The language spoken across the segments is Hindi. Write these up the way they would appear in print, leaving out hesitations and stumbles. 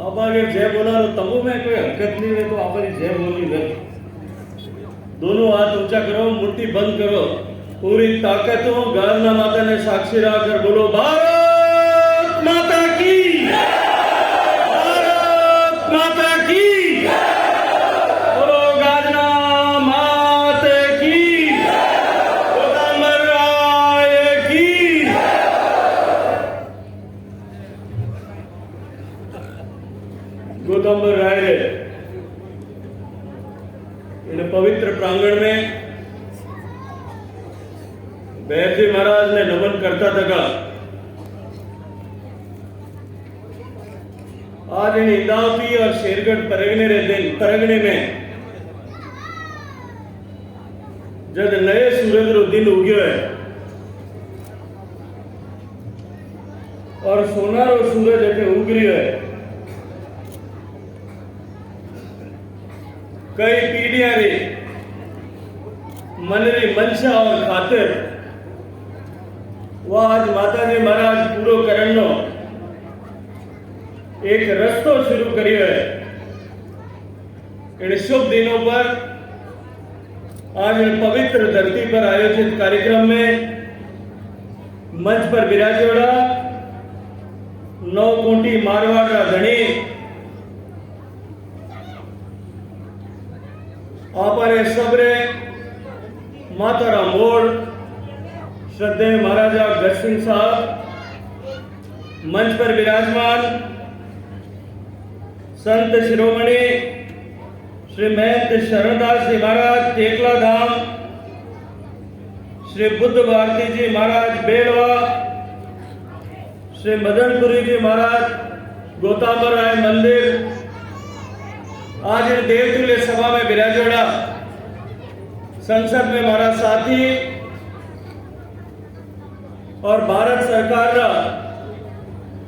आप अगर जय बोला तो तबो में कोई हरकत नहीं है तो आप जय बोली गल। दोनों हाथ ऊंचा करो, मुट्ठी बंद करो, पूरी ताकत हो गाजना माता ने साक्षी रखकर बोलो भारत माता की, भारत माता की, बोलो गाजना माता की, गोदामर राय की। गोदामर राय रे इन पवित्र प्रांगण में बैरजी महाराज ने नमन करता था। आज इन इंदावती और शेरगढ़ परगने में जब नए सूरज रो दिन उग्यो है और सोनारो सूरज एटे उग रही है। कई पीढ़ियां रे मन री मंशा और खातिर वह आज माता जी महाराज पूरो करनो एक रस्तो शुरू करियो है। इन शुभ दिनों पर आज इन पवित्र धरती पर आयोजित कार्यक्रम में मंच पर विराजोड़ा 9 कोटी मारवाड़ रा धनी आपरे सबरे मातारा मोड़ श्रद्धेय महाराजा गज सिंह साहब, मंच पर विराजमान संत शिरोमणि श्री महंत शरणदास जी महाराज टेकला धाम, श्री बुद्ध भारती जी महाराज बेलवा, श्री मदनपुरी जी महाराज गोतांबर राय मंदिर, आज इन देवतुल्य सभा में विराजोड़ा संसद में हमारा साथी और भारत सरकार का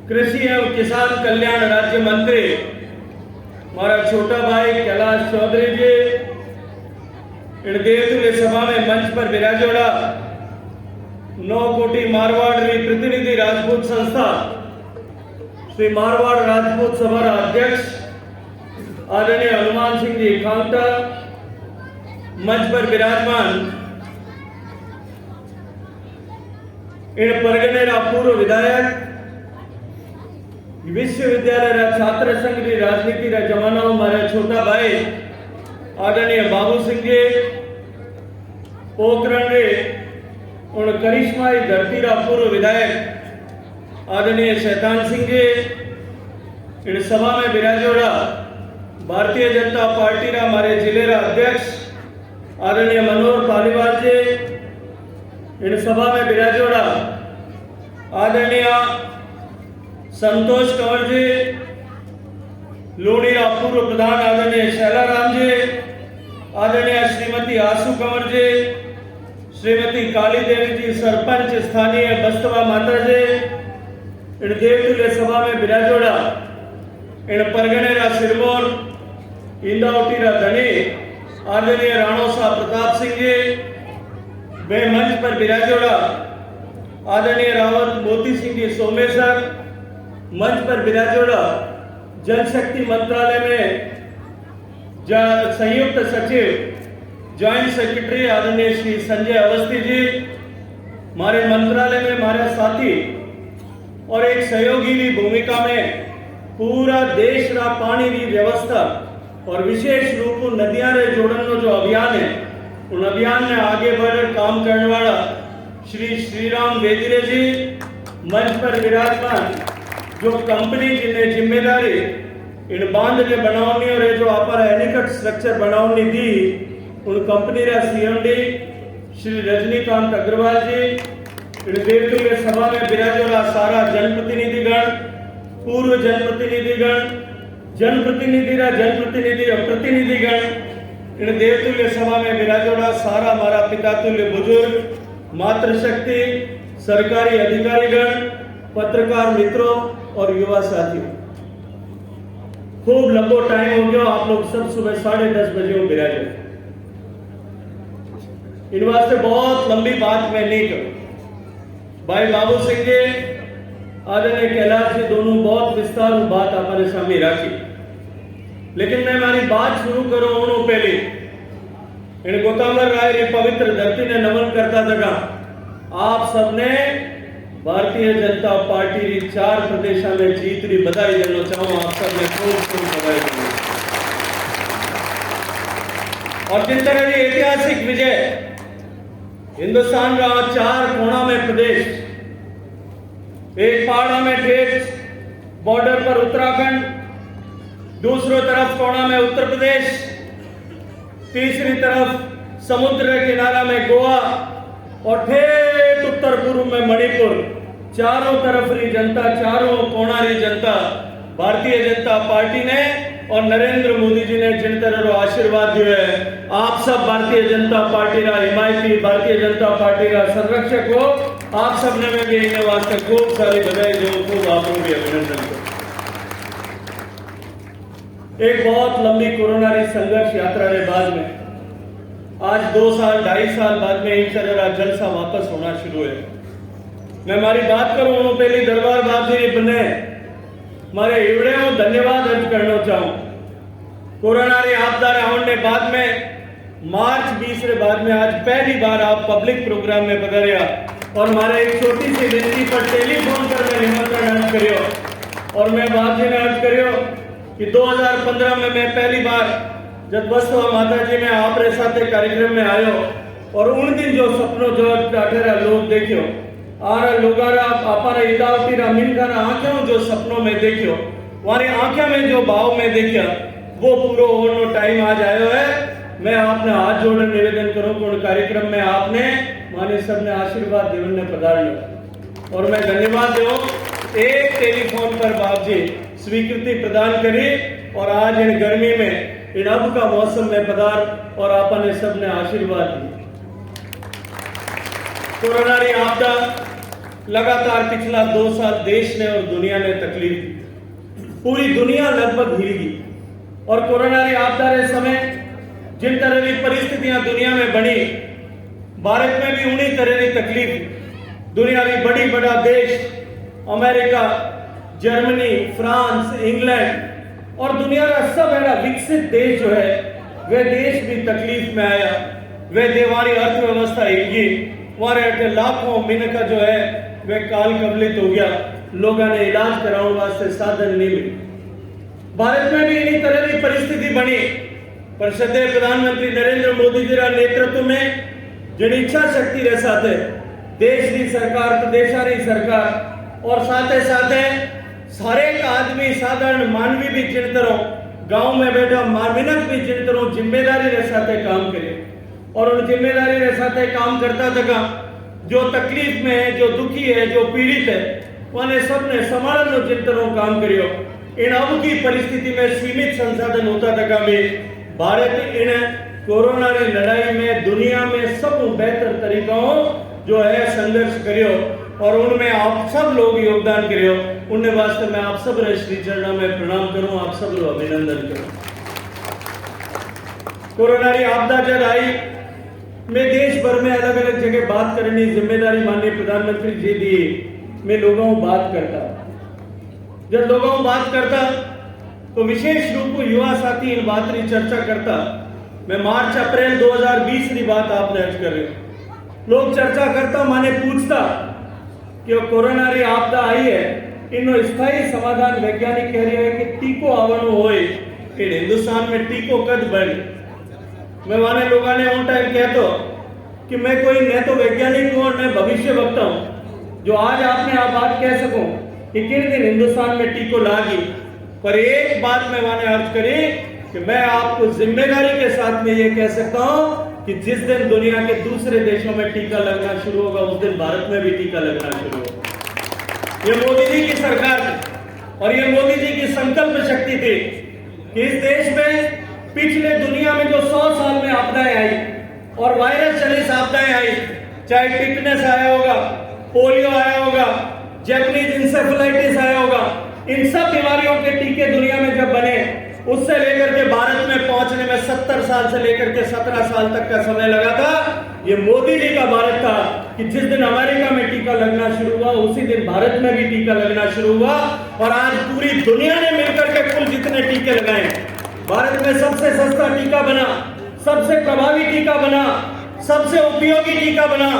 कृषि एवं किसान कल्याण राज्य मंत्री हमारा छोटा भाई कैलाश चौधरी जी इन देवतुल्य सभा में मंच पर विराजोड़ा 9 कोटी मारवाड़ प्रतिनिधि राजपूत संस्था श्री मारवाड़ राजपूत सभा अध्यक्ष आदरणीय हनुमान सिंह जी खांगटा, मंच पर विराजमान इन परगने रा पूर्व विधायक, विश्वविद्यालय रा छात्र संघ की राजनीति रा जमाना हमारा छोटा भाई आदरणीय बाबू सिंह जी, पोखरण रे उन करिश्माई धरती रा पूर्व विधायक आदरणीय शैतान सिंह जी, इन सभा में विराजोड़ा भारतीय जनता पार्टी रा हमारे जिले रा अध्यक्ष आदरणीय मनोहर पालीवाल जी, इन सभा में विराजोड़ा आदरणीय संतोष कंवर जी, लूणी रा पूर्व प्रधान आदरणीय शैलाराम जी, आदरणीय श्रीमती आसू कंवर जी, श्रीमती काली देवी जी सरपंच स्थानीय बस्तवा माता जी, इन देवतुल्य सभा में विराजोड़ा इन परगने रा सिरमौर इंदावटी रा धनी आदरणीय राणोसा प्रताप सिंह जी, वे मंच पर विराजोड़ा आदरणीय रावत मोती सिंह जी सोमेश्वर, मंच पर विराजोड़ा जल शक्ति मंत्रालय में संयुक्त सचिव ज्वाइंट सेक्रेटरी आदरणीय श्री संजय अवस्थी जी, हमारे मंत्रालय में हमारे साथी और एक सहयोगी की भूमिका में पूरा देश रा पानी की व्यवस्था और विशेष रूप नदियां रे जोड़न जो अभियान है, उन अभियान में आगे बढ़ काम करने वाला श्री श्रीराम वेदिरे जी, मंच पर विराजमान जो कंपनी जिन्हें जिम्मेदारी इन बांध के बनावनी और जो आप एनिकट स्ट्रक्चर बनावनी दी, उन कंपनी रा सीएमडी श्री रजनीकांत अग्रवाल जी, इन देवतुल्य सभा में विराजोड़ा सारा जनप्रतिनिधिगण, पूर्व जनप्रतिनिधिगण, जनप्रतिनिधि रा जनप्रतिनिधि और प्रतिनिधिगण, इन देवतुल्य सभा में विराजोड़ा सारा हमारा पितातुल्य बुजुर्ग, मातृशक्ति, सरकारी अधिकारीगण, पत्रकार मित्रों और युवा साथियों। खूब लंबो टाइम हो गया, आप लोग सब सुबह 10:30 बजे हो विराजे। इन वास्ते बहुत लंबी बात मैं नहीं करूं। भाई बाबू सिंह जी आदरणीय कैलाश जी दोनों बहुत विस्तार बात आपने सामने रखी, लेकिन मैं मारी बात शुरू करूं उन्होंने पहले इन गोतामर राय री पवित्र धरती ने नमन करता था। आप सबने भारतीय जनता पार्टी री 4 प्रदेशों में जीत री बधाई देना चाहूं। आप सबने खूब बधाई दी। और जिन तरह की ऐतिहासिक विजय हिंदुस्तान का 4 कोना में प्रदेश, एक पहाड़ा में ठेठ बॉर्डर पर उत्तराखंड, दूसरी तरफ कोना में उत्तर प्रदेश, तीसरी तरफ समुद्र किनारा में गोवा और ठेठ उत्तर पूर्व में मणिपुर। चारों तरफ री जनता, चारों कोना री जनता भारतीय जनता पार्टी ने और नरेंद्र मोदी जी ने जिन तरह आशीर्वाद दिए है, आप सब भारतीय जनता पार्टी का हिमायती, भारतीय जनता पार्टी का संरक्षक हो। आप सबने मैं भी इन वास्ते खूब सारी बधाई दूं, खूब आपको भी अभिनंदन करूं। एक बहुत लंबी कोरोना री संघर्ष यात्रा के बाद में आज 2 साल 2.5 साल बाद में एक तरह जलसा वापस होना शुरू है। मैं हमारी बात करूं उन्होंने पहली दरबार बाजी बने मारे एवड़े धन्यवाद अर्ज करना चाहूं। कोरोना री आपदा आने बाद में मार्च 20 रे बाद में आज पहली बार आप पब्लिक प्रोग्राम में पधारिया और हमारे एक छोटी सी विनती पर टेलीफोन पर मैं निमंत्रण अर्ज करियो। और मैं बात जी ने अर्ज करियो कि 2015 में मैं पहली बार जब बसवा माता जी में आप रे साथे कार्यक्रम में आयो और उन दिन जो सपनों जो अठेरा लोग देखियो आरा लोगारा आपारा इदावती रा मिनखाना आंखों जो सपनों में देखियो, वारी आंखें में जो भाव में देखिया वो पूरा होने टाइम आज आयो है। मैं आपने हाथ जोड़कर निवेदन करूं कि कार्यक्रम में आपने माने सबने आशीर्वाद देवन ने पधार और मैं धन्यवाद दूं। एक टेलीफोन पर बाप जी स्वीकृति प्रदान करी और आज इन गर्मी में इन अब का मौसम में पधार और आपने सबने आशीर्वाद दिए। कोरोना री आपदा लगातार पिछला 2 साल देश ने और दुनिया ने तकलीफ दी, पूरी दुनिया लगभग हिल गई। और कोरोना री आपदा रे समय जिन तरह की परिस्थितियां दुनिया में बनी, भारत में भी उन्हीं तरह की तकलीफ। दुनिया की बड़ी बड़ा देश अमेरिका, जर्मनी, फ्रांस, इंग्लैंड और दुनिया का सब ऐसा विकसित देश जो है वह देश भी तकलीफ में आया। वह देवारी अर्थव्यवस्था हिलगी, वहां लाखों मिनका जो है वह काल कबलित हो गया। लोगों ने इलाज कराने वास्ते साधन नहीं मिले। भारत में भी इन्हीं तरह की परिस्थिति बनी, पर श्रद्धेय प्रधानमंत्री नरेंद्र मोदी जी का नेतृत्व में जिन इच्छा शक्ति रह साथ देश की सरकार, प्रदेशा री सरकार और साथ सारे आदमी साधारण मानवी भी जिन तरह गांव में बैठा मिनक भी जिन तरह जिम्मेदारी रह साथ काम करे और उन जिम्मेदारी के साथ काम करता था। जो तकलीफ में है, जो दुखी है, जो पीड़ित है, उन्हें सबने संभालने जिन तरह काम करियो। इन अब की परिस्थिति में सीमित संसाधन होता था भी भारत इन कोरोना की लड़ाई में दुनिया में सब बेहतर तरीकों जो है संघर्ष करियो और उनमें आप सब लोग योगदान करियो। उनके वास्ते मैं आप सब श्री चरणों में प्रणाम करूं, आप सब लोग अभिनंदन करूं। कोरोना की आपदा जब आई, मैं देश भर में अलग अलग जगह बात करने जिम्मेदारी माननीय प्रधानमंत्री जी दी। मैं लोगों को बात करता, जब लोगों को बात करता तो विशेष रूप से युवा साथी इन बात की चर्चा करता। मैं मार्च अप्रैल 2020 की बात आपने अर्ज कर रहे हो। लोग चर्चा करता, माने पूछता कि कोरोना की आपदा आई है, इन स्थायी समाधान वैज्ञानिक कह रहे हैं कि टीको आवनो होए, हिंदुस्तान में टीको कद बन। मैं वाने लोगों ने उन टाइम कहता कि मैं कोई न तो वैज्ञानिक हूं और न भविष्य वक्ता हूं जो आज आपने आप बात कह सकूं कि किन दिन हिंदुस्तान में टीको लागी। पर एक बात मैं वाने अर्ज करी कि मैं आपको जिम्मेदारी के साथ में ये कह सकता हूं कि जिस दिन दुनिया के दूसरे देशों में टीका लगना शुरू होगा उस दिन भारत में भी टीका लगना शुरू होगा। ये मोदी जी की सरकार थी और ये मोदी जी की संकल्प शक्ति थी कि इस देश में पिछले दुनिया में जो 100 साल में आपदाएं आई और वायरस चलित आपदाएं आई, चाहे टिटनेस आया होगा, पोलियो आया होगा, जैपनीज इंसेफेलाइटिस आया होगा, इन सब बीमारियों के टीके दुनिया में जब बने उससे लेकर के भारत में पहुंचने में 70 साल से लेकर के 17 साल तक का समय लगा था। ये मोदी जी का भारत था कि जिस दिन अमेरिका में टीका लगना शुरू हुआ उसी दिन भारत में भी टीका लगना शुरू हुआ, और आज पूरी दुनिया ने मिलकर के कुल जितने टीके लगाए, भारत में सबसे सस्ता टीका बना, सबसे प्रभावी टीका बना, सबसे उपयोगी टीका बना,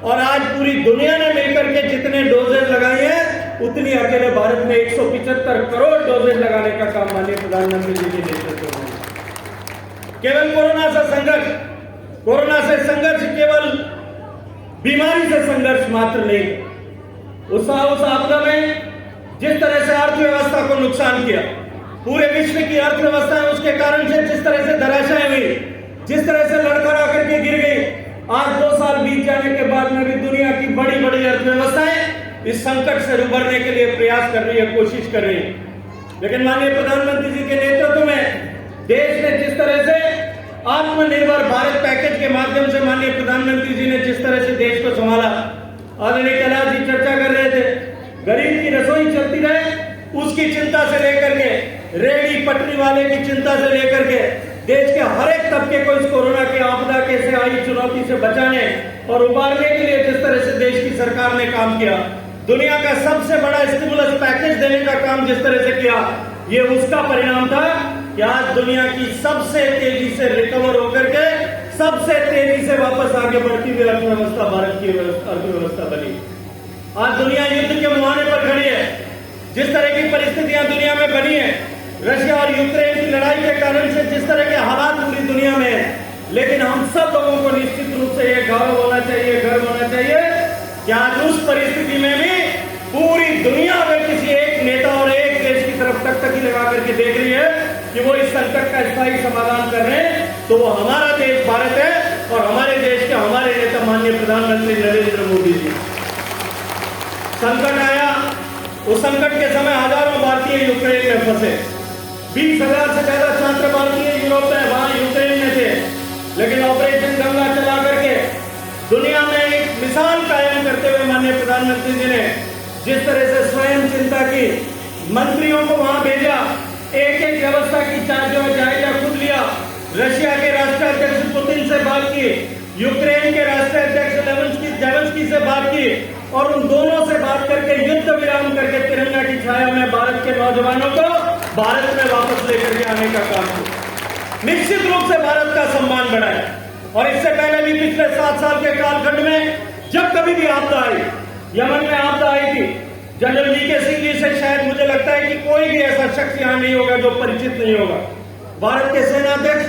और आज पूरी दुनिया ने मिलकर के जितने डोजेज लगाए हैं उतनी अकेले भारत में 175 करोड़ डोजेज लगाने का काम माननीय प्रधानमंत्री जी के नेतृत्व में। केवल कोरोना से संघर्ष केवल बीमारी से संघर्ष मात्र नहीं, उस आपदा में जिस तरह से अर्थव्यवस्था को नुकसान किया, पूरे विश्व की अर्थव्यवस्था उसके कारण से जिस तरह से धराशायी हुई, जिस तरह से लड़खड़ा करके गिर गई, आज 2 साल बीत जाने के बाद में भी दुनिया की बड़ी बड़ी अर्थव्यवस्थाएं इस संकट से उबरने के लिए प्रयास कर रही है, कोशिश कर रही है। लेकिन माननीय प्रधानमंत्री जी के नेतृत्व में देश ने जिस तरह से आत्मनिर्भर भारत पैकेज के माध्यम से माननीय प्रधानमंत्री जी ने जिस तरह से देश को संभाला, आदरणीय कैलाश जी चर्चा कर रहे थे, गरीब की रसोई चलती रहे उसकी चिंता से लेकर के, रेहड़ी पटरी वाले की चिंता से लेकर के, देश के हर एक तबके को इस कोरोना की आपदा के से आई चुनौती से बचाने और उबारने के लिए जिस तरह से देश की सरकार ने काम किया, दुनिया का सबसे बड़ा स्टिमुलस पैकेज देने का काम जिस तरह से किया, ये उसका परिणाम था कि आज दुनिया की सबसे तेजी से रिकवर होकर के सबसे तेजी से वापस आगे बढ़ती हुई अर्थव्यवस्था भारत की अर्थव्यवस्था बनी। आज दुनिया युद्ध के मुहाने पर खड़ी है। जिस तरह की परिस्थितियां दुनिया में बनी है, रशिया और यूक्रेन की लड़ाई के कारण से जिस तरह के हालात पूरी दुनिया में है, लेकिन हम सब लोगों को निश्चित रूप से यह गर्व होना चाहिए कि आज उस परिस्थिति में भी पूरी दुनिया में किसी एक नेता और एक देश की तरफ टकटकी लगा करके देख रही है कि वो इस संकट का स्थायी समाधान कर रहे हैं, तो वो हमारा देश भारत है और हमारे देश के हमारे नेता माननीय प्रधानमंत्री नरेंद्र मोदी जी। संकट आया, उस संकट के समय हजारों भारतीय यूक्रेन में फंसे, 20,000 से ज्यादा छात्र भारतीय यूरोप में वहां यूक्रेन में थे, लेकिन ऑपरेशन गंगा चला करके दुनिया में एक मिसाल कायम करते हुए माननीय प्रधानमंत्री जी ने जिस तरह से स्वयं चिंता की, मंत्रियों को वहां भेजा, एक एक व्यवस्था की जायजा खुद लिया, रशिया के राष्ट्राध्यक्ष पुतिन से बात की, यूक्रेन के राष्ट्राध्यक्ष जेलेंस्की से बात की, और उन दोनों से बात करके युद्ध विराम करके तिरंगा की छाया में भारत के नौजवानों को भारत में वापस लेकर के आने का काम किया। निश्चित रूप से भारत का सम्मान बढ़ाया, और इससे पहले भी पिछले 7 साल के कालखंड में जब कभी भी आपदा आई, यमन में आपदा आई थी, जनरल वीके सिंह जी से शायद मुझे लगता है कि कोई भी ऐसा शख्स यहां नहीं होगा जो परिचित नहीं होगा। भारत के सेनाध्यक्ष,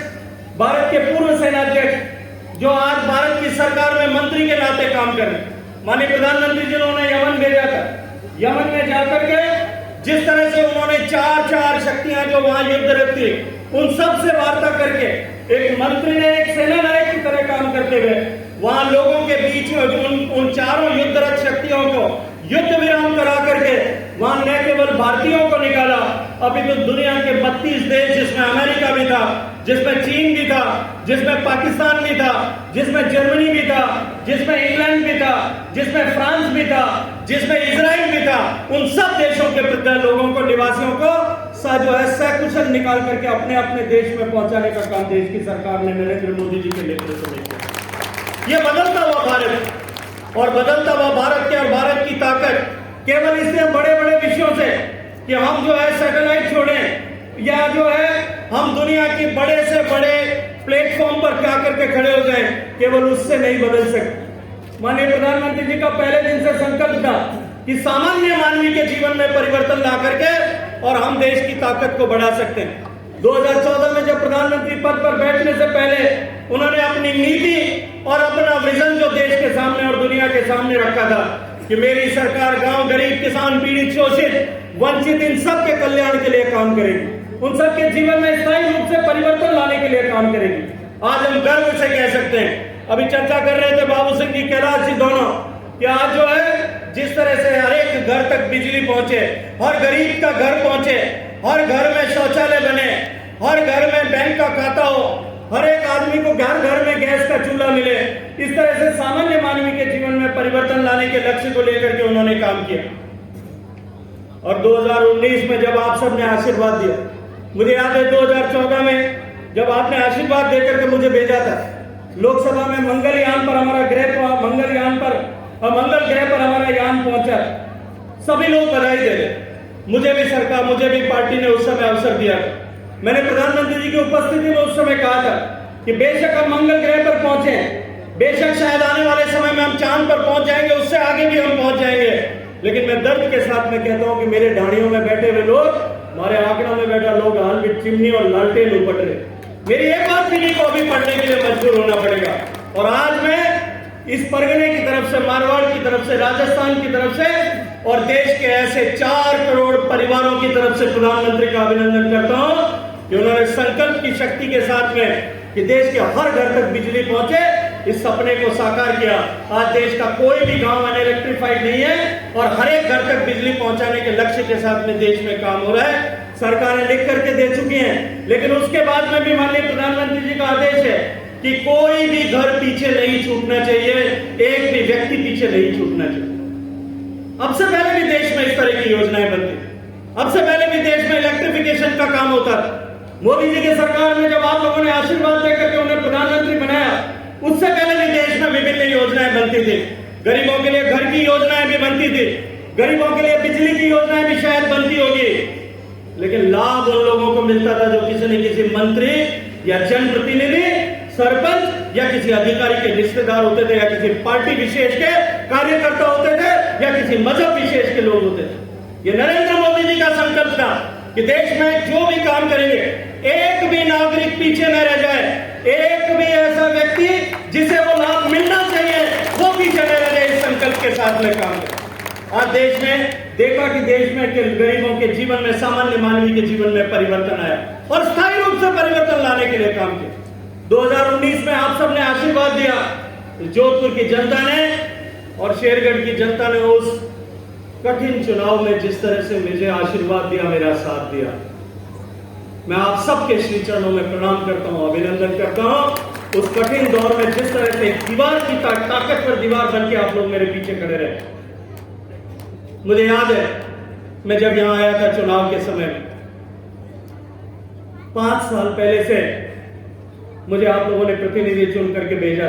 भारत के पूर्व सेनाध्यक्ष जो आज भारत की सरकार में मंत्री के नाते काम कर रहे हैं, माननीय प्रधानमंत्री जी ने उन्हें यमन भेजा था। यमन में जाकर के जिस तरह से उन्होंने 4 शक्तियां जो वहां युद्धरत थी उन सब से वार्ता करके एक मंत्री ने एक सेना नायक की तरह काम करते हुए वहां लोगों के बीच में उन चारों युद्धरत शक्तियों को युद्ध विराम करा करके वहां न केवल भारतीयों को निकाला, अभी तो दुनिया के 32 देश, जिसमें अमेरिका भी था, जिसमें चीन भी था, जिसमें पाकिस्तान भी था, जिसमें जर्मनी भी था, जिसमें इंग्लैंड भी था, जिसमें फ्रांस भी था, जिसमें इजराइल भी था, उन सब देशों के लोगों को, निवासियों को जो है सकुशल निकाल करके अपने अपने देश में पहुंचाने का काम देश की सरकार ने नरेंद्र मोदी जी के नेतृत्व में किया। ये बदलता हुआ भारत, और बदलता हुआ भारत के और भारत की ताकत केवल इससे बड़े बड़े विषयों से कि हम जो है सैटेलाइट छोड़ें या जो है हम दुनिया के बड़े से बड़े प्लेटफॉर्म पर क्या करके खड़े हो जाएं, केवल उससे नहीं बदल सकते। माननीय प्रधानमंत्री जी का पहले दिन से संकल्प था कि सामान्य मानवी के जीवन में परिवर्तन ला करके और हम देश की ताकत को बढ़ा सकते हैं। 2014 में जब प्रधानमंत्री पद पर बैठने से पहले उन्होंने अपनी नीति और अपना विजन जो देश के सामने और दुनिया के सामने रखा था कि मेरी सरकार गांव, गरीब, किसान, पीड़ित, शोषित, वंचित इन सब के कल्याण के लिए काम करेगी, उन सब के जीवन में स्थायी रूप से परिवर्तन लाने के लिए काम करेगी। आज हम गर्व से कह सकते हैं, अभी चर्चा कर रहे थे बाबू सिंह जी, कैलाश जी दोनों, कि आज जो है जिस तरह से हर एक घर तक बिजली पहुंचे, हर गरीब का घर पहुंचे, हर घर में शौचालय बने, हर घर में बैंक का खाता हो, हर एक आदमी को घर घर में गैस का चूल्हा मिले, इस तरह से सामान्य मानवी के जीवन में परिवर्तन लाने के लक्ष्य को लेकर के उन्होंने काम किया। और 2019 में जब आप सबने आशीर्वाद दिया, मुझे याद है 2014 में जब आपने आशीर्वाद देकर के मुझे भेजा था लोकसभा में, मंगल ग्रह पर हमारा यान पहुंचा, सभी लोग बधाई दे रहे। मुझे भी पार्टी ने उस समय अवसर दिया। मैंने प्रधानमंत्री जी की उपस्थिति में उस समय कहा था कि बेशक हम मंगल ग्रह पर पहुंचे, बेशक शायद आने वाले समय में हम चांद पर पहुंच जाएंगे, उससे आगे भी हम पहुंच जाएंगे, लेकिन मैं दर्द के साथ में कहता हूं कि मेरे ढाणियों में बैठे हुए लोग, हमारे आंकड़ों में बैठा लोग हाल की चिमनी और लालटेन उपट रहे। मेरी एक बात भी को अभी पढ़ने के लिए मजबूर होना पड़ेगा। और आज मैं इस परगने की तरफ से, मारवाड़ की तरफ से, राजस्थान की तरफ से और देश के ऐसे 4 करोड़ परिवारों की तरफ से प्रधानमंत्री का अभिनंदन करता हूं कि उन्होंने संकल्प की शक्ति के साथ में कि देश के हर घर तक बिजली पहुंचे, इस सपने को साकार किया। आज देश का कोई भी गांव अनइलेक्ट्रिफाइड नहीं है और हर एक घर तक बिजली पहुंचाने के लक्ष्य के साथ में देश में काम हो रहा है। सरकारें लिख करके दे चुकी हैं, लेकिन उसके बाद में भी माननीय प्रधानमंत्री जी का आदेश है कि कोई भी घर पीछे नहीं छूटना चाहिए, एक भी व्यक्ति पीछे नहीं छूटना चाहिए। अब से पहले भी देश में इस तरह की योजनाएं बनती, अब से पहले भी देश में इलेक्ट्रिफिकेशन का काम होता था। मोदी जी की सरकार में जब आप लोगों ने आशीर्वाद देकर के उन्हें प्रधानमंत्री बनाया, उससे पहले भी देश में विभिन्न योजनाएं बनती थी। गरीबों के लिए घर की योजनाएं भी बनती थी, गरीबों के लिए बिजली की योजनाएं भी शायद बनती होगी, लेकिन लाभ उन लोगों को मिलता था जो किसी न किसी मंत्री या जनप्रतिनिधि, सरपंच या किसी अधिकारी के रिश्तेदार होते थे, या किसी पार्टी विशेष के कार्यकर्ता होते थे, या किसी मजहब विशेष के लोग होते थे। ये नरेंद्र मोदी जी का संकल्प था कि देश में जो भी काम करेंगे, एक भी नागरिक पीछे न रह जाए, एक भी ऐसा व्यक्ति जिसे वो लाभ मिलना चाहिए वो पीछे न रह जाए। इस संकल्प के साथ में काम करें। आज देश में देखा कि देश में गरीबों के जीवन में, सामान्य मानवी के जीवन में परिवर्तन आया और स्थायी रूप से परिवर्तन लाने के लिए काम किया। 2019 में आप सबने आशीर्वाद दिया, जोधपुर की जनता ने और शेरगढ़ की जनता ने उस कठिन चुनाव में जिस तरह से मुझे आशीर्वाद दिया, मेरा साथ दिया, मैं आप सबके श्री चरणों में प्रणाम करता हूं, अभिनंदन करता हूं। उस कठिन दौर में जिस तरह से दीवार की ताकतवर दीवार बन के आप लोग मेरे पीछे खड़े रहे। मुझे याद है मैं जब यहां आया था चुनाव के समय में, 5 साल पहले से मुझे आप लोगों ने प्रतिनिधि चुन करके भेजा।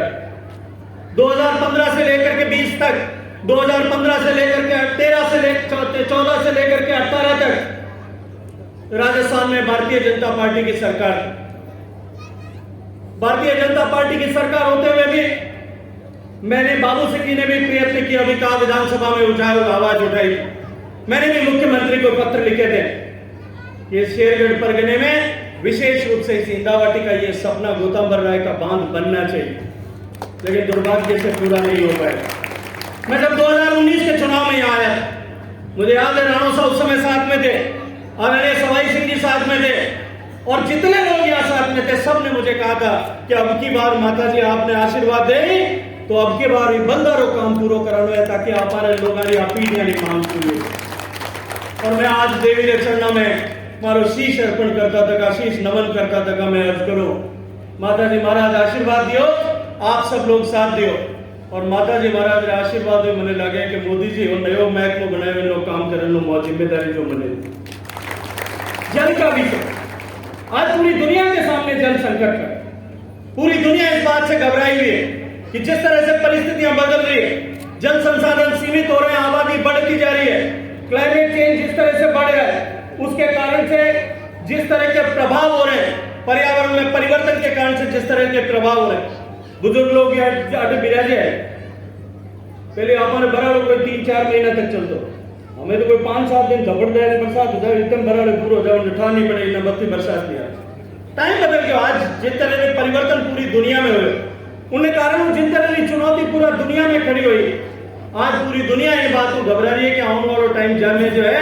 2015 से लेकर के 20 तक, 2015 से लेकर के 14 से लेकर के 18 तक राजस्थान में भारतीय जनता पार्टी की सरकार, भारतीय जनता पार्टी की सरकार होते हुए भी मैंने, बाबू सिंह ने भी प्रयत्न किया, अभी कहा विधानसभा में आवाज उठाई। मैंने भी मुख्यमंत्री को पत्र लिखे थे कि शेरगढ़ परगने में विशेष रूप से इस इंदावटी का ये सपना गौतमबुद्ध राय का बांध बनना चाहिए, लेकिन दुर्भाग्य से पूरा नहीं हो पाया। मैं जब 2019 के चुनाव में यहाँ आया, मुझे याद है राणा साहब उस समय साथ में थे, आदरणीय सवाई सिंह जी साथ में थे, और जितने लोग यहाँ साथ में थे सबने मुझे कहा था कि अब की बार माता जी आपने आशीर्वाद दे तो अब की बार बंदारो काम पूरा कराना है ताकि हमारे लोगों की अपील यानी मांग पूरी। और मैं आज देवी के चरणों में मारो शीश अर्पण करता था, शीश नमन करता था। मैं अर्ज करूं माता जी महाराज आशीर्वाद दियो, आप सब लोग साथ दियो। और माता जी महाराज रे आशीर्वाद में मैंने लगे कि मोदी जी वो नयो महकमो बनाए लो काम करे लो मौज जिम्मेदारी जो मने जल का विषय आज पूरी दुनिया के सामने जल संकट है। पूरी दुनिया इस बात से घबराई हुई है कि जिस तरह से परिस्थितियां बदल रही है, जल संसाधन सीमित हो रहे हैं, आबादी बढ़ती जा रही है, क्लाइमेट चेंज जिस तरह से बढ़ रहा है, उसके कारण से जिस तरह के प्रभाव हो रहे हैं, पर्यावरण में परिवर्तन के कारण से जिस तरह के प्रभाव हो रहे हैं। बुजुर्ग लोग बिराजे है, पहले हमारे बड़ा लोग 3-4 महीना तक चलते, हमें तो कोई 5-7 दिन झपट जाए, बरसात हो जाए, एकदम बड़ा पूरा हो जाए, ठा नहीं पड़े, न बत्ती बरसात नहीं आए। टाइम बदल गया। आज जिस तरह के परिवर्तन पूरी दुनिया में हुए, उन कारण जिन तरह की चुनौती पूरा दुनिया में खड़ी हुई, आज पूरी दुनिया इन बात को घबरा रही है कि आने वाला टाइम जाने जो है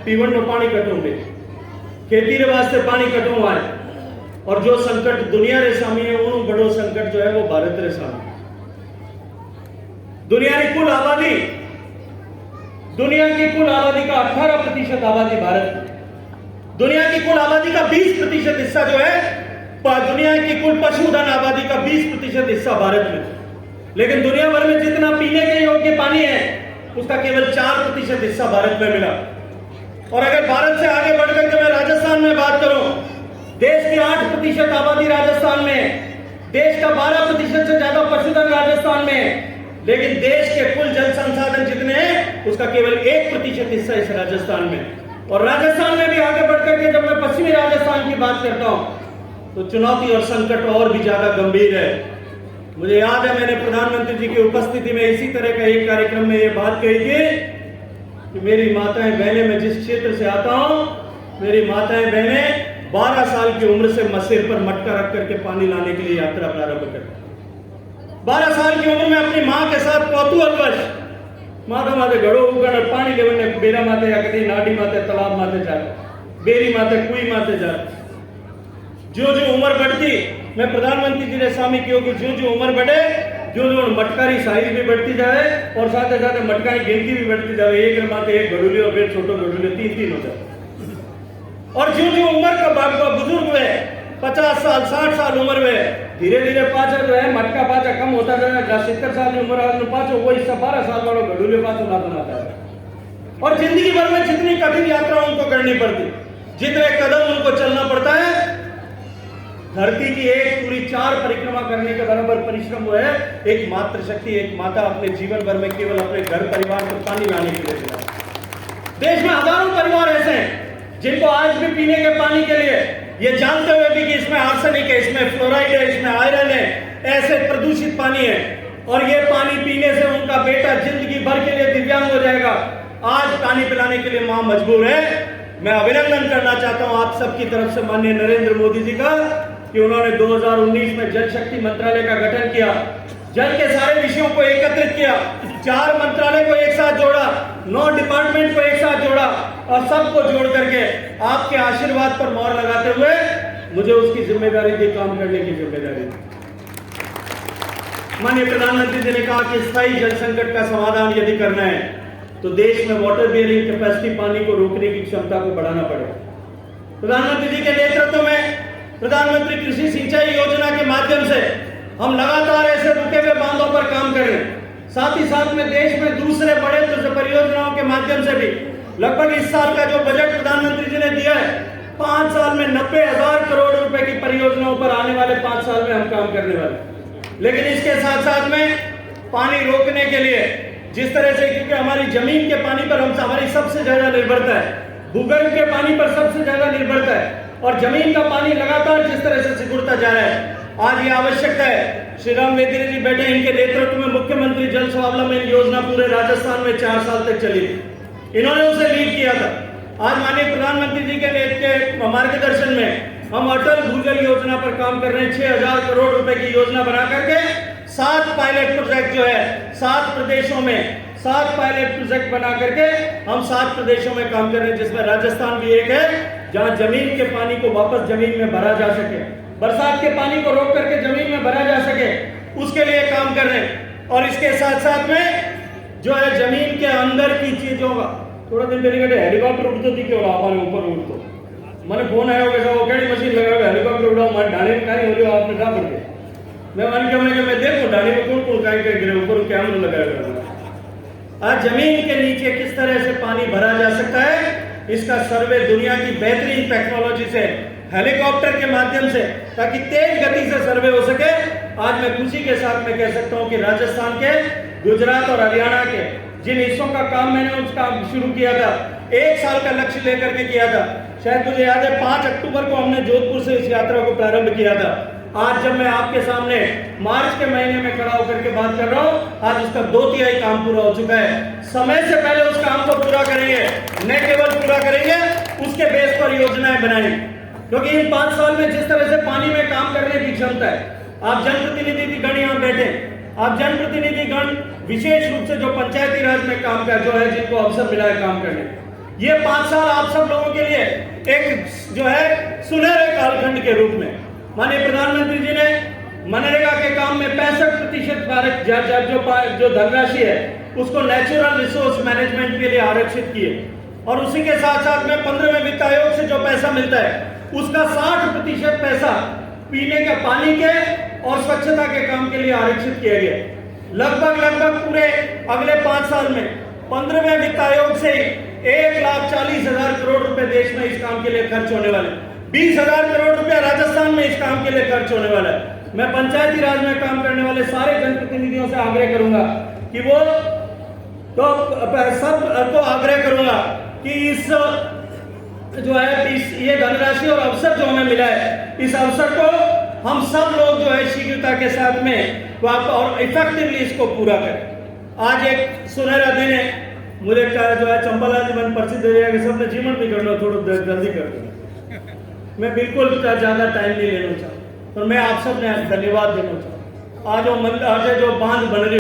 पीवन में पानी कटूंगे, खेती के वास्ते पानी कटूंगा है। और जो संकट दुनिया रे सामने है, उन बड़ो संकट जो है वो भारत रे सामने। दुनिया की कुल आबादी, दुनिया की कुल आबादी का 18% आबादी भारत में, दुनिया की कुल आबादी का 20% हिस्सा जो है, दुनिया की कुल पशुधन आबादी का 20% हिस्सा भारत में। लेकिन दुनिया भर में जितना पीने के योग्य पानी है उसका केवल 4% हिस्सा भारत में मिला। और अगर भारत से आगे बढ़कर के मैं राजस्थान में बात करूं 60% आबादी राजस्थान में, देश का 12% से ज्यादा पशुधन राजस्थान में, लेकिन देश के कुल जल संसाधन जितने हैं उसका केवल 1% हिस्सा इस राजस्थान में। और राजस्थान में भी आगे बढ़कर के जब मैं पश्चिमी राजस्थान की बात करता हूं तो चुनौती और संकट और भी ज्यादा गंभीर है। मुझे याद है मैंने प्रधानमंत्री जी की उपस्थिति में इसी तरह का एक कार्यक्रम में ये बात कही थी कि मेरी माताएं बहनें, मैं जिस क्षेत्र से आता हूं, मेरी माताएं बहनें 12 साल की उम्र से सिर पर मटका रख करके पानी लाने के लिए यात्रा प्रारंभ करती। 12 साल की उम्र में अपनी मां के साथ कौतूहलवश माता माते घड़ो उगड़ पानी लेवने बेरा माते या कहीं नाडी माते तालाब माते जाते, बेरी माते कुई माते जाते। जो जो उम्र बढ़ती, मैं प्रधानमंत्री जी ने स्वामी की कि जो उम्र बढ़े जो मटकारी साइज भी बढ़ती जाए और साथ ही साथ मटकारी गिनती भी बढ़ती जाए, एक माते एक घड़ूली और फिर छोटो घड़ूली 3 हो जाए। और जो उम्र का बुजुर्ग हुए 50 साल 60 साल उम्र में धीरे धीरे पाचा जो है मटका पाचा कम होता जाएगा। 70 साल की उम्र आदमी पाचो वही 12 साल वालों घड़ूले पाचो ना बनाता है। और जिंदगी भर में जितनी कठिन यात्रा उनको करनी पड़ती, जितने कदम उनको चलना पड़ता है, धरती की एक पूरी 4 परिक्रमा करने के बराबर परिश्रम हुआ है एक मातृशक्ति, एक माता अपने जीवन भर में केवल अपने घर परिवार को पानी लाने के लिए चला। देश में हजारों परिवार ऐसे हैं जिनको आज भी पीने के पानी के लिए, ये जानते हुए भी कि इसमें आर्सेनिक है, इसमें फ्लोराइड है, इसमें आयरन है, ऐसे प्रदूषित पानी है और ये पानी पीने से उनका बेटा जिंदगी भर के लिए दिव्यांग हो जाएगा। आज पानी पिलाने के लिए मां मजबूर है। मैं अभिनंदन करना चाहता हूं आप सबकी तरफ से माननीय नरेंद्र मोदी जी का कि उन्होंने 2019 में जल शक्ति मंत्रालय का गठन किया, जल के सारे विषयों को एकत्रित किया, 4 मंत्रालय को एक साथ जोड़ा, 9 डिपार्टमेंट को एक साथ जोड़ा और सबको जोड़ करके आपके आशीर्वाद पर मोहर लगाते हुए मुझे उसकी जिम्मेदारी दी, काम करने की जिम्मेदारी दी। माननीय प्रधानमंत्री जी ने कहा कि स्थायी जल संकट का समाधान यदि करना है तो देश में वाटर बियरिंग कैपेसिटी, पानी को रोकने की क्षमता को बढ़ाना पड़ेगा। प्रधानमंत्री जी के नेतृत्व में प्रधानमंत्री कृषि सिंचाई योजना के माध्यम से हम लगातार ऐसे रुके हुए बांधों पर काम कर रहे हैं। साथ ही साथ में देश में दूसरे बड़े परियोजनाओं के माध्यम से भी लगभग इस साल का जो बजट प्रधानमंत्री जी ने दिया है 5 साल में 90,000 करोड़ रुपए की परियोजनाओं पर आने वाले 5 साल में हम काम करने वाले। लेकिन इसके साथ साथ में पानी रोकने के लिए जिस तरह से, क्योंकि हमारी जमीन के पानी पर हमारी सबसे ज्यादा निर्भरता है, भूगर्भ के पानी पर सबसे ज्यादा निर्भरता है और जमीन का पानी लगातार जिस तरह से सिकुड़ता जा रहा है, आज ये आवश्यकता है। श्री राम वेदिनी जी बैठे, इनके नेतृत्व में मुख्यमंत्री जल स्वावलंबन योजना पूरे राजस्थान में 4 साल तक चली थी, इन्होंने उसे लीड किया था। आज माननीय प्रधानमंत्री जी के मार्गदर्शन में हम अटल भूजल योजना पर काम कर रहे हैं। 6,000 करोड़ रुपए की योजना बना करके 7 पायलट प्रोजेक्ट जो है 7 प्रदेशों में 7 पायलट प्रोजेक्ट बना करके हम 7 प्रदेशों में काम कर रहे हैं, जिसमें राजस्थान भी एक है, जहां जमीन के पानी को वापस जमीन में भरा जा सके, बरसात के पानी को रोक करके जमीन में भरा जा सके, उसके लिए काम कर रहे हैं। और इसके साथ साथ में जो है जमीन के अंदर की चीजों का, थोड़ा दिन पहले कहते हेलीकॉप्टर उड़ती थी, क्यों हमारे ऊपर उड़ तो मैंने फोन आया होगा वो कड़ी मशीन लगा हेलीकॉप्टर उड़ाओ, मैं ढाने में कहीं हो रही हो आपने कहा पड़ गया। मैं मन के मैं देखो ढाने में कौन कौन कहीं कहीं गिरे, ऊपर कैमरा लगाया। आज जमीन के नीचे किस तरह से पानी भरा जा सकता है, इसका सर्वे दुनिया की बेहतरीन टेक्नोलॉजी से, हेलीकॉप्टर के माध्यम से, ताकि तेज गति से सर्वे हो सके। आज मैं खुशी के साथ में कह सकता हूं कि राजस्थान के, गुजरात और हरियाणा के जिन हिस्सों का काम मैंने उसका शुरू किया था, 1 साल का लक्ष्य लेकर के किया था, शायद मुझे याद है 5 अक्टूबर को हमने जोधपुर से इस यात्रा को प्रारंभ किया था। आज जब मैं आपके सामने मार्च के महीने में खड़ा होकर के बात कर रहा हूं, आज उसका 2/3 काम पूरा हो चुका है। समय से पहले उस काम को पूरा करेंगे, न केवल पूरा करेंगे, उसके बेस पर योजनाएं बनाएंगे। क्योंकि इन 5 साल में जिस तरह से पानी में काम करने की क्षमता है, आप जनप्रतिनिधि गण यहाँ बैठे, आप जनप्रतिनिधि गण विशेष रूप से जो पंचायती राज में काम कर, जो है जिनको अवसर मिला है काम करने, ये 5 साल आप सब लोगों के लिए एक जो है सुनहरे कालखंड के रूप में, माननीय प्रधानमंत्री जी ने मनरेगा के काम में 65% जो धनराशि है उसको नेचुरल रिसोर्स मैनेजमेंट के लिए आरक्षित किए, और उसी के साथ साथ में 15वें वित्त आयोग से जो पैसा मिलता है उसका 60% पैसा पीने के पानी के और स्वच्छता के काम के लिए आरक्षित किया गया। लगभग पूरे अगले 5 साल में 15वें वित्त आयोग से 1,40,000 करोड़ रुपए देश में इस काम के लिए खर्च होने वाले। 20,000 करोड़ रुपया राजस्थान में इस काम के लिए खर्च होने वाला है। मैं पंचायती राज में काम करने वाले सारे जनप्रतिनिधियों से आग्रह करूंगा कि वो तो सबको आग्रह करूंगा कि इस जो है ये धनराशि और अवसर जो हमें मिला है, इस अवसर को हम सब लोग जो है शीघ्रता के साथ में और इफेक्टिवली इसको पूरा करें। आज एक सुनहरा दिन है, मुझे जो है चंपालाल जी मन प्रसिद्ध एरिया के सबने जीवन भी करना, थोड़ा जल्दी कर दूंगा। मैं बिल्कुल ज्यादा टाइम नहीं लेना चाहता और मैं आप सब ने धन्यवाद देना चाहता हूँ। आज जो बांध बन रही